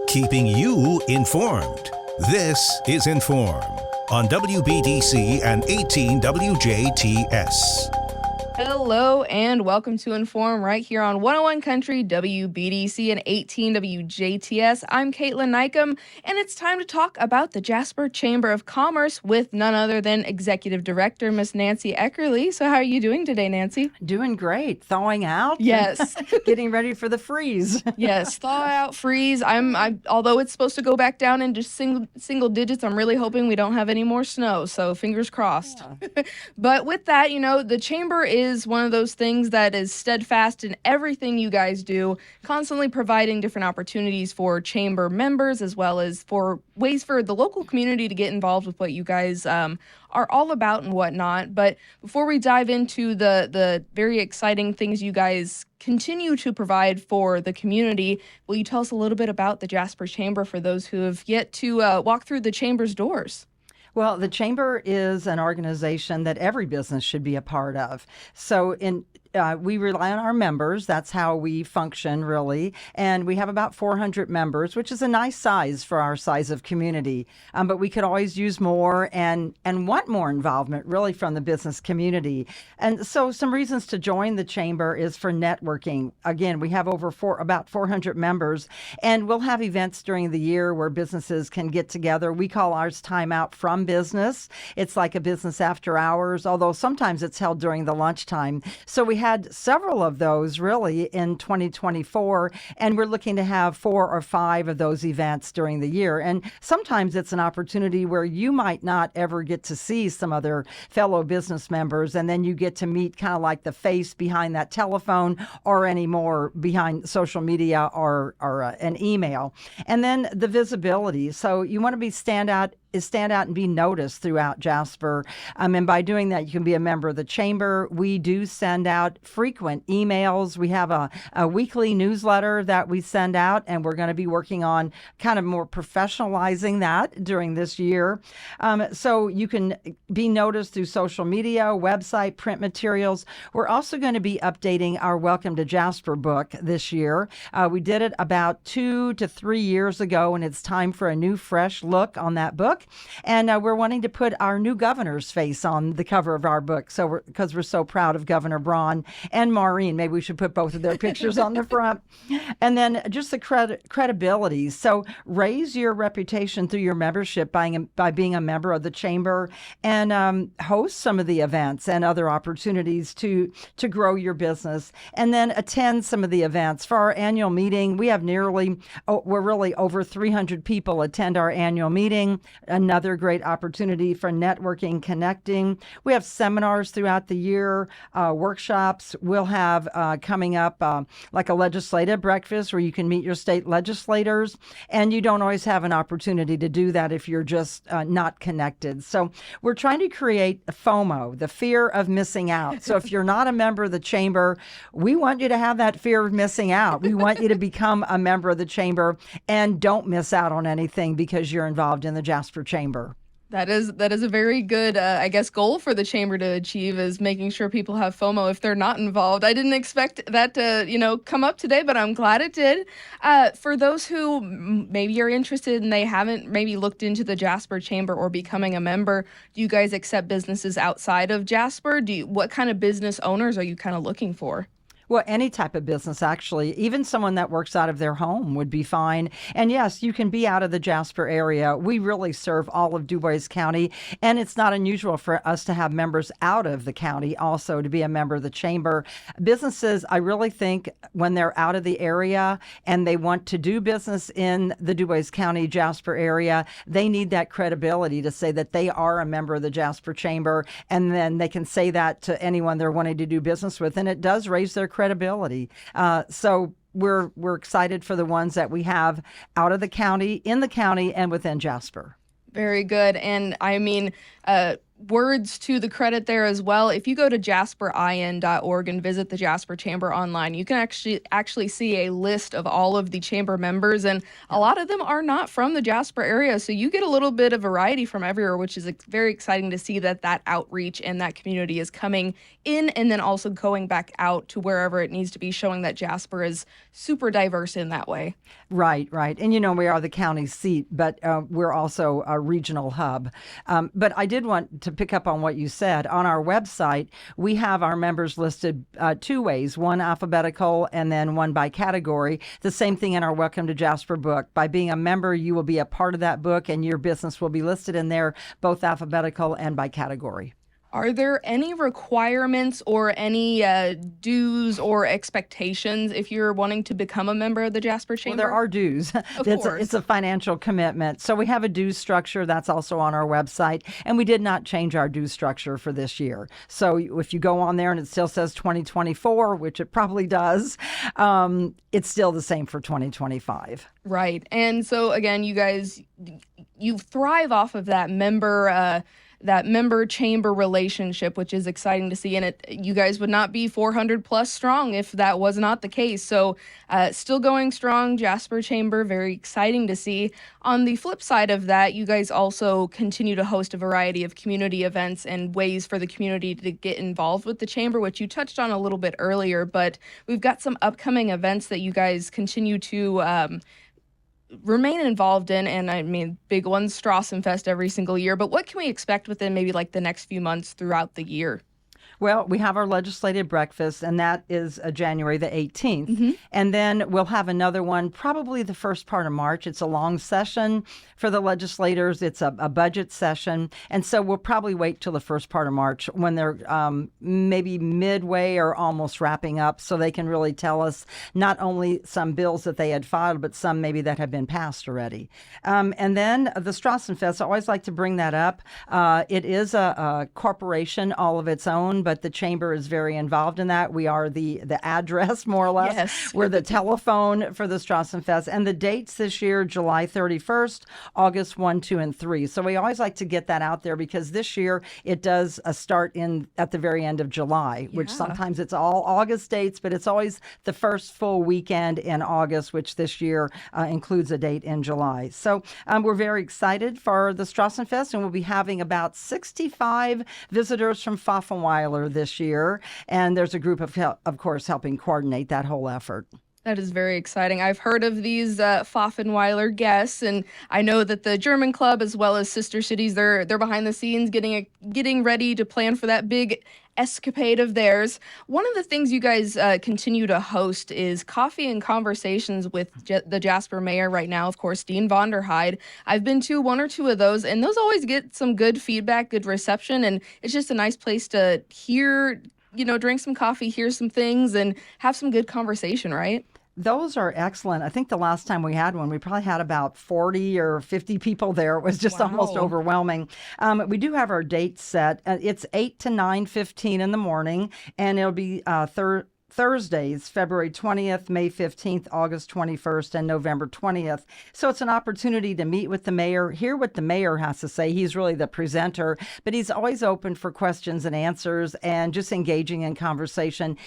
Keeping you informed. This is In.form on WBDC and 18 WJTS. Hello and welcome to In.form right here on 101 Country, WBDC and 18 WJTS. I'm Kaitlyn Neukam, and it's time to talk about the Jasper Chamber of Commerce with none other than Executive Director, Miss Nancy Eckerle. So how are you doing today, Nancy? Doing great. Thawing out. Yes. Getting ready for the freeze. Yes, thaw out, freeze. Although it's supposed to go back down into single digits, I'm really hoping we don't have any more snow. So fingers crossed. Yeah. But with that, the chamber is one of those things that is steadfast in everything you guys do, constantly providing different opportunities for chamber members as well as for ways for the local community to get involved with what you guys are all about and whatnot. But before we dive into the very exciting things you guys continue to provide for the community, will you tell us a little bit about the Jasper Chamber for those who have yet to walk through the chamber's doors? Well, the Chamber is an organization that every business should be a part of. So we rely on our members. That's how we function, really. And we have about 400 members, which is a nice size for our size of community. But we could always use more and want more involvement, really, from the business community. And so some reasons to join the Chamber is for networking. Again, we have about 400 members, and we'll have events during the year where businesses can get together. We call ours Time Out from Business. It's like a business after hours, although sometimes it's held during the lunchtime. So we had several of those really in 2024, and we're looking to have 4 or 5 of those events during the year. And sometimes it's an opportunity where you might not ever get to see some other fellow business members, and then you get to meet kind of like the face behind that telephone or any more behind social media or an email. And then the visibility. So you want to stand out and be noticed throughout Jasper. And by doing that, you can be a member of the Chamber. We do send out frequent emails. We have a weekly newsletter that we send out, and we're going to be working on kind of more professionalizing that during this year. So you can be noticed through social media, website, print materials. We're also going to be updating our Welcome to Jasper book this year. We did it about 2 to 3 years ago, and it's time for a new, fresh look on that book. And we're wanting to put our new governor's face on the cover of our book, because we're so proud of Governor Braun and Maureen. Maybe we should put both of their pictures on the front. And then just the credibility. So raise your reputation through your membership by being a member of the Chamber, and host some of the events and other opportunities to grow your business. And then attend some of the events. For our annual meeting, we're really over 300 people attend our annual meeting. Another great opportunity for networking, connecting. We have seminars throughout the year, workshops. We'll have coming up like a legislative breakfast where you can meet your state legislators, and you don't always have an opportunity to do that if you're just not connected. So we're trying to create FOMO, the fear of missing out. So if you're not a member of the Chamber, we want you to have that fear of missing out. We want you to become a member of the Chamber and don't miss out on anything because you're involved in the Jasper Chamber. That is a very good, goal for the Chamber to achieve, is making sure people have FOMO if they're not involved. I didn't expect that to, come up today, but I'm glad it did. For those who maybe are interested and they haven't maybe looked into the Jasper Chamber or becoming a member, do you guys accept businesses outside of Jasper? What kind of business owners are you kind of looking for? Well, any type of business, actually. Even someone that works out of their home would be fine. And yes, you can be out of the Jasper area. We really serve all of DuBois County, and it's not unusual for us to have members out of the county also to be a member of the Chamber. Businesses, I really think, when they're out of the area and they want to do business in the DuBois County, Jasper area, they need that credibility to say that they are a member of the Jasper Chamber, and then they can say that to anyone they're wanting to do business with, and it does raise their credibility. So we're excited for the ones that we have out of the county, in the county, and within Jasper. Very good. And I mean, words to the credit there as well. If you go to jasperin.org and visit the Jasper Chamber online, you can actually see a list of all of the chamber members, and a lot of them are not from the Jasper area, so you get a little bit of variety from everywhere, which is very exciting to see that outreach and that community is coming in and then also going back out to wherever it needs to be, showing that Jasper is super diverse in that way. Right, right. And we are the county seat, but we're also a regional hub. But I did want to pick up on what you said. On our website, we have our members listed two ways, one alphabetical and then one by category. The same thing in our Welcome to Jasper book. By being a member, you will be a part of that book and your business will be listed in there, both alphabetical and by category. Are there any requirements or any dues or expectations if you're wanting to become a member of the Jasper Chamber? Well, there are dues. Of course. It's a financial commitment. So we have a dues structure that's also on our website, and we did not change our dues structure for this year. So if you go on there and it still says 2024, which it probably does, it's still the same for 2025. Right. And so again, you guys, you thrive off of that member chamber relationship, which is exciting to see. And you guys would not be 400 plus strong if that was not the case. So still going strong, Jasper Chamber, very exciting to see. On the flip side of that, you guys also continue to host a variety of community events and ways for the community to get involved with the chamber, which you touched on a little bit earlier. But we've got some upcoming events that you guys continue to remain involved in, and I mean, big ones, Strassenfest every single year, but what can we expect within maybe like the next few months throughout the year? Well, we have our legislative breakfast, and that is January the 18th. Mm-hmm. And then we'll have another one probably the first part of March. It's a long session for the legislators. It's a budget session. And so we'll probably wait till the first part of March when they're maybe midway or almost wrapping up, so they can really tell us not only some bills that they had filed, but some maybe that have been passed already. And then the Strassenfest, I always like to bring that up. It is a corporation all of its own, but the chamber is very involved in that. We are the address, more or less. Yes. We're the telephone for the Strassenfest. And the dates this year, July 31st, August 1, 2, and 3. So we always like to get that out there because this year it does start at the very end of July, which sometimes it's all August dates, but it's always the first full weekend in August, which this year includes a date in July. So we're very excited for the Strassenfest, and we'll be having about 65 visitors from Pfaffenweiler this year, and there's a group of course, helping coordinate that whole effort. That is very exciting. I've heard of these Pfaffenweiler guests, and I know that the German Club, as well as Sister Cities, they're behind the scenes getting ready to plan for that big escapade of theirs. One of the things you guys continue to host is coffee and conversations with the Jasper mayor right now, of course, Dean Vonderheide. I've been to one or two of those, and those always get some good feedback, good reception, and it's just a nice place to hear, drink some coffee, hear some things, and have some good conversation, right? Those are excellent. I think the last time we had one, we probably had about 40 or 50 people there. It was just almost overwhelming. We do have our date set. It's 8 to 9:15 in the morning, and it'll be Thursdays, February 20th, May 15th, August 21st, and November 20th. So it's an opportunity to meet with the mayor, hear what the mayor has to say. He's really the presenter, but he's always open for questions and answers and just engaging in conversation,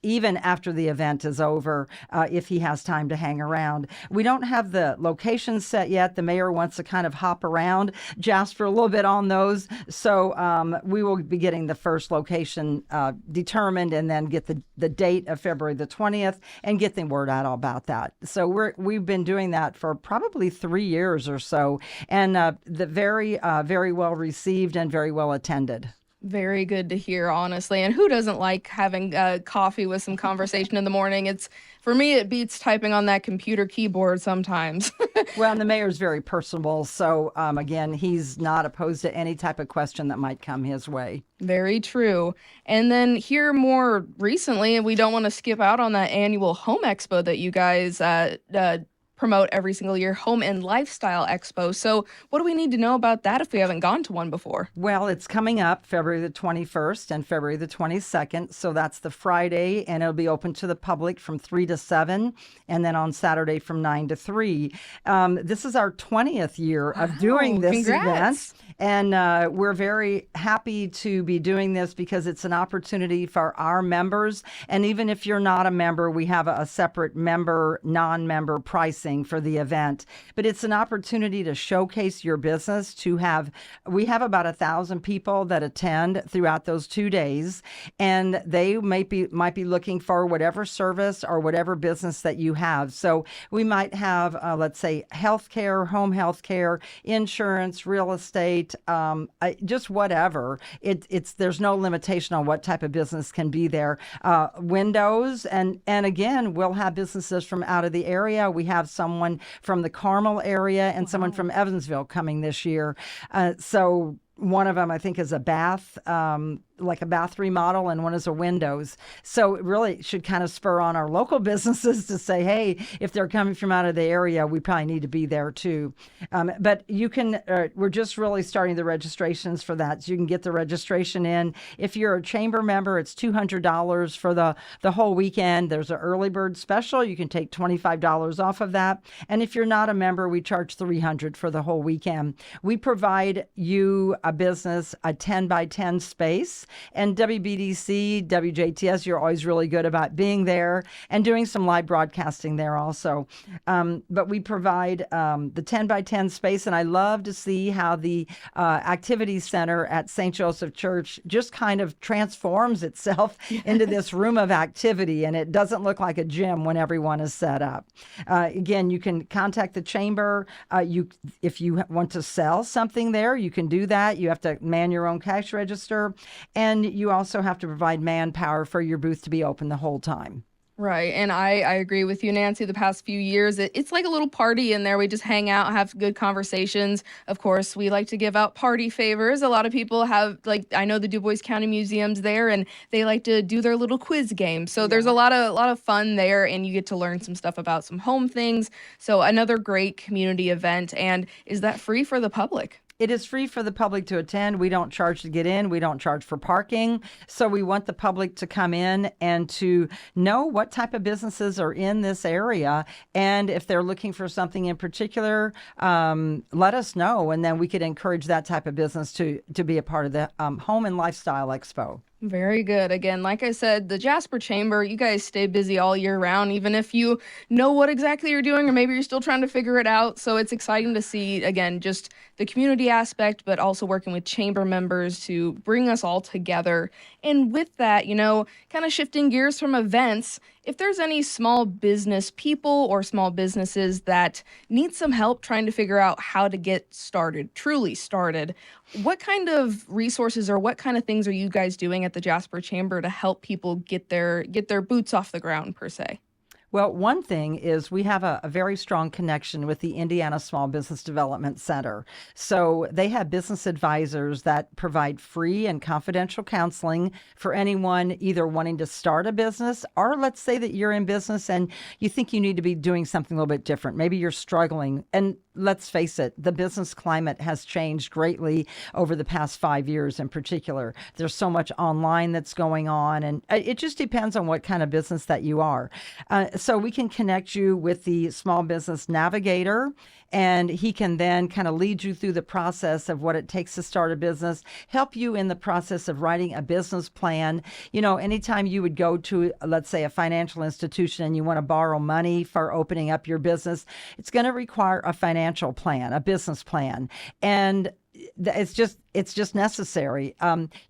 even after the event is over, if he has time to hang around. We don't have the location set yet. The mayor wants to kind of hop around Jasper a little bit on those. So we will be getting the first location determined and then get the date of February the 20th and get the word out about that. So we've been doing that for probably 3 years or so, and the very well received and very well attended. Very good to hear, honestly. And who doesn't like having coffee with some conversation in the morning? For me, it beats typing on that computer keyboard sometimes. Well, and the mayor's very personable. So, again, he's not opposed to any type of question that might come his way. Very true. And then here more recently, and we don't want to skip out on that annual home expo that you guys promote every single year, Home and Lifestyle Expo. So what do we need to know about that if we haven't gone to one before? Well, it's coming up February the 21st and February the 22nd. So that's the Friday, and it'll be open to the public from 3 to 7, and then on Saturday from 9 to 3. This is our 20th year of doing this Congrats. event. And we're very happy to be doing this because it's an opportunity for our members. And even if you're not a member, we have a separate member, non-member pricing for the event. But it's an opportunity to showcase your business. We have about 1,000 people that attend throughout those 2 days, and they might be looking for whatever service or whatever business that you have. So we might have, let's say, healthcare, home healthcare, insurance, real estate. Just whatever. There's no limitation on what type of business can be there. Windows, and again, we'll have businesses from out of the area. We have someone from the Carmel area and someone from Evansville coming this year. So one of them, I think, is a bath, like a bath remodel, and one is a windows. So it really should kind of spur on our local businesses to say, hey, if they're coming from out of the area, we probably need to be there too. But you can, we're just really starting the registrations for that. So you can get the registration in. If you're a chamber member, it's $200 for the whole weekend. There's an early bird special. You can take $25 off of that. And if you're not a member, we charge $300 for the whole weekend. We provide you a business, a 10 by 10 space. And WBDC, WJTS, you're always really good about being there and doing some live broadcasting there also. But we provide the 10 by 10 space, and I love to see how the activity center at St. Joseph Church just kind of transforms itself into this room of activity, and it doesn't look like a gym when everyone is set up. Again, you can contact the chamber. If you want to sell something there, you can do that. You have to man your own cash register. And you also have to provide manpower for your booth to be open the whole time. Right. And I agree with you, Nancy. The past few years, it's like a little party in there. We just hang out, have good conversations. Of course, we like to give out party favors. A lot of people have, like, I know the Du Bois County Museum's there, and they like to do their little quiz game. So there's a lot of fun there, and you get to learn some stuff about some home things. So another great community event. And is that free for the public? It is free for the public to attend. We don't charge to get in. We don't charge for parking. So we want the public to come in and to know what type of businesses are in this area. And if they're looking for something in particular, let us know. And then we could encourage that type of business to be a part of the Home and Lifestyle Expo. Very good. Again, like I said, the Jasper Chamber, you guys stay busy all year round, even if you know what exactly you're doing, or maybe you're still trying to figure it out. So it's exciting to see, again, just the community aspect, but also working with chamber members to bring us all together. And with that, kind of shifting gears from events, if there's any small business people or small businesses that need some help trying to figure out how to get started, truly started, what kind of resources or what kind of things are you guys doing at the Jasper Chamber to help people get their boots off the ground, per se? Well, one thing is we have a very strong connection with the Indiana Small Business Development Center. So they have business advisors that provide free and confidential counseling for anyone either wanting to start a business, or let's say that you're in business and you think you need to be doing something a little bit different. Maybe you're struggling. And let's face it, the business climate has changed greatly over the past 5 years in particular. There's so much online that's going on, and it just depends on what kind of business that you are. So we can connect you with the small business navigator, and he can then kind of lead you through the process of what it takes to start a business, help you in the process of writing a business plan. Anytime you would go to, let's say, a financial institution and you want to borrow money for opening up your business, it's going to require a financial plan, a business plan. And it's just necessary.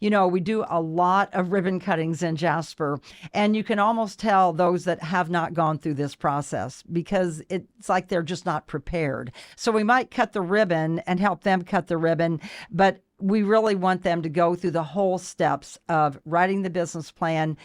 We do a lot of ribbon cuttings in Jasper, and you can almost tell those that have not gone through this process because it's like they're just not prepared. So we might cut the ribbon and help them cut the ribbon, but we really want them to go through the whole steps of writing the business plan,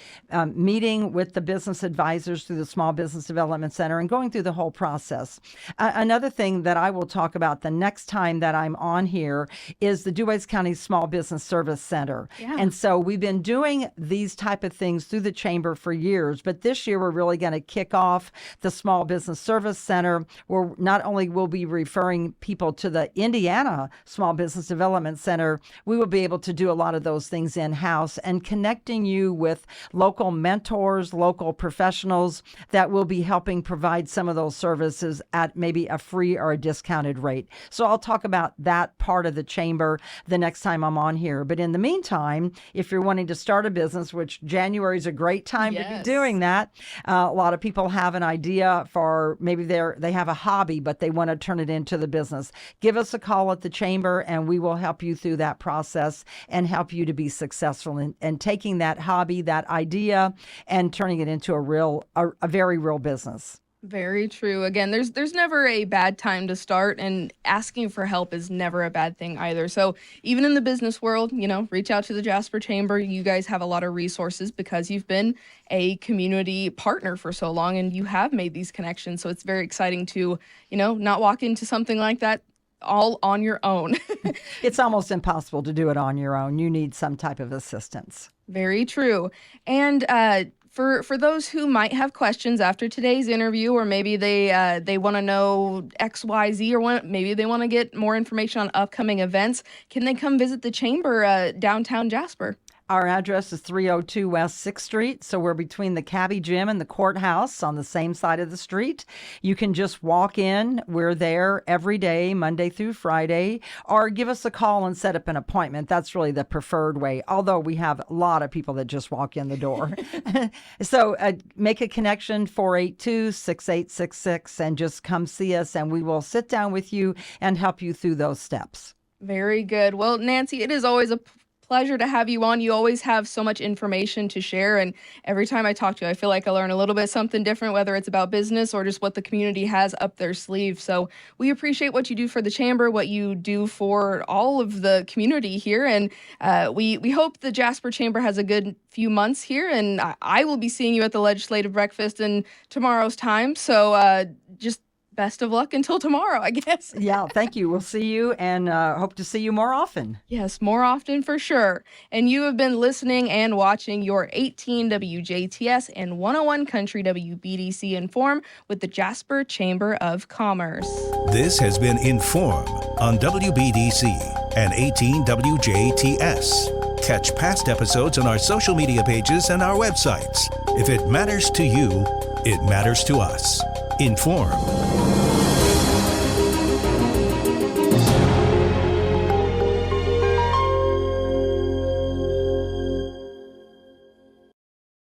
meeting with the business advisors through the Small Business Development Center, and going through the whole process. Another thing that I will talk about the next time that I'm on here is the DuBois County Small Business Service Center. Yeah. And so we've been doing these type of things through the chamber for years, but this year we're really going to kick off the Small Business Service Center, where not only will be referring people to the Indiana Small Business Development Center, we will be able to do a lot of those things in-house and connecting you with local mentors, local professionals that will be helping provide some of those services at maybe a free or a discounted rate. So I'll talk about that part of the chamber the next time I'm on here. But in the meantime, if you're wanting to start a business, which January is a great time to be doing that, a lot of people have an idea for maybe they have a hobby, but they want to turn it into the business. Give us a call at the chamber and we will help you through that process and help you to be successful in taking that hobby, that idea, and turning it into a very real business. Very true. Again, there's never a bad time to start, and asking for help is never a bad thing either. So even in the business world, reach out to the Jasper Chamber. You guys have a lot of resources because you've been a community partner for so long and you have made these connections. So it's very exciting to, not walk into something like that all on your own. It's almost impossible to do it on your own. You need some type of assistance. Very true. And for those who might have questions after today's interview, or maybe they want to know X, Y, Z, or maybe they want to get more information on upcoming events, can they come visit the chamber downtown Jasper? Our address is 302 West 6th Street, so we're between the Cabby Gym and the courthouse on the same side of the street. You can just walk in. We're there every day, Monday through Friday, or give us a call and set up an appointment. That's really the preferred way, although we have a lot of people that just walk in the door. So make a connection, 482-6866, and just come see us, and we will sit down with you and help you through those steps. Very good. Well, Nancy, it is always a pleasure to have you on. You always have so much information to share, and every time I talk to you, I feel like I learn a little bit something different, whether it's about business or just what the community has up their sleeve. So we appreciate what you do for the chamber, what you do for all of the community here, and we hope the Jasper Chamber has a good few months here, and I will be seeing you at the legislative breakfast in tomorrow's time. So just best of luck until tomorrow, I guess. Yeah, thank you. We'll see you and hope to see you more often. Yes, more often for sure. And you have been listening and watching your 18 WJTS and 101 Country WBDC In.form with the Jasper Chamber of Commerce. This has been In.form on WBDC and 18 WJTS. Catch past episodes on our social media pages and our websites. If it matters to you, it matters to us. In.form.